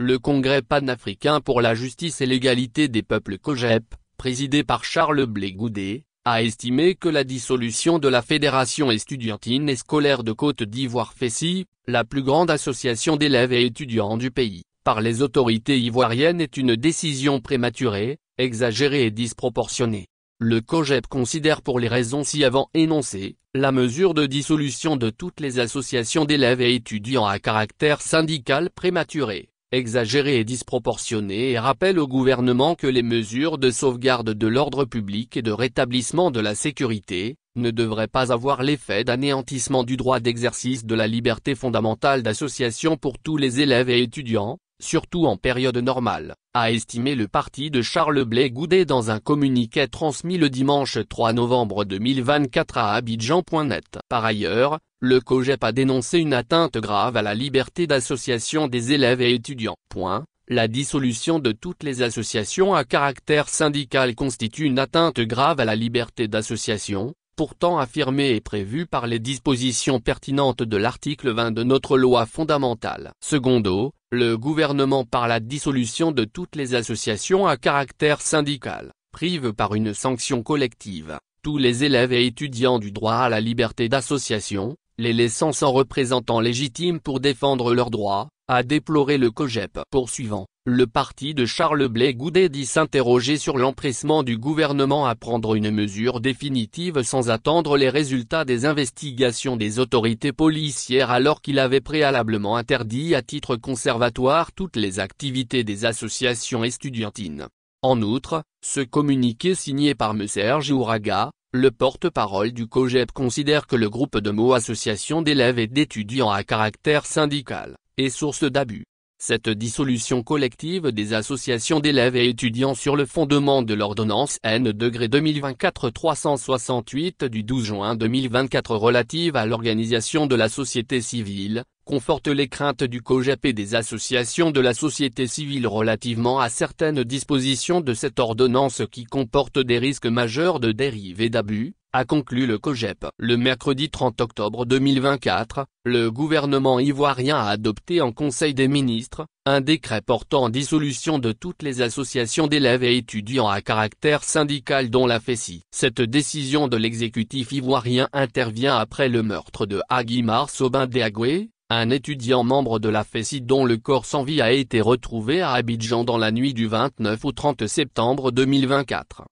le Congrès panafricain pour la justice et l'égalité des peuples COJEP, présidé par Charles Blé Goudé, a estimé que la dissolution de la Fédération estudiantine et scolaire de Côte d'Ivoire FESI, la plus grande association d'élèves et étudiants du pays, par les autorités ivoiriennes est une décision prématurée, exagérée et disproportionnée. Le COJEP considère pour les raisons ci-avant énoncées, la mesure de dissolution de toutes les associations d'élèves et étudiants à caractère syndical prématurée, exagérée et disproportionnée et rappelle au gouvernement que les mesures de sauvegarde de l'ordre public et de rétablissement de la sécurité, ne devraient pas avoir l'effet d'anéantissement du droit d'exercice de la liberté fondamentale d'association pour tous les élèves et étudiants, surtout en période normale, a estimé le parti de Charles Blé Goudé dans un communiqué transmis le dimanche 3 novembre 2024 à Abidjan.net. Par ailleurs, le COJEP a dénoncé une atteinte grave à la liberté d'association des élèves et étudiants. La dissolution de toutes les associations à caractère syndical constitue une atteinte grave à la liberté d'association, pourtant affirmée et prévue par les dispositions pertinentes de l'article 20 de notre loi fondamentale. Secondo, le gouvernement par la dissolution de toutes les associations à caractère syndical, prive par une sanction collective, tous les élèves et étudiants du droit à la liberté d'association, les laissant sans représentant légitime pour défendre leurs droits, a déploré le COJEP. Poursuivant, le parti de Charles Blé Goudé dit s'interroger sur l'empressement du gouvernement à prendre une mesure définitive sans attendre les résultats des investigations des autorités policières alors qu'il avait préalablement interdit à titre conservatoire toutes les activités des associations estudiantines. En outre, ce communiqué signé par M. Serge Ouraga, le porte-parole du COJEP considère que le groupe de mots association d'élèves et d'étudiants à caractère syndical, est source d'abus. Cette dissolution collective des associations d'élèves et étudiants sur le fondement de l'ordonnance N-2024-368 du 12 juin 2024 relative à l'organisation de la société civile, conforte les craintes du COJEP et des associations de la société civile relativement à certaines dispositions de cette ordonnance qui comportent des risques majeurs de dérive et d'abus, a conclu le COJEP. Le mercredi 30 octobre 2024, le gouvernement ivoirien a adopté en Conseil des ministres, un décret portant dissolution de toutes les associations d'élèves et étudiants à caractère syndical dont la FESI. Cette décision de l'exécutif ivoirien intervient après le meurtre de Aguimar Sobin Deagoué, un étudiant membre de la FESI dont le corps sans vie a été retrouvé à Abidjan dans la nuit du 29 au 30 septembre 2024.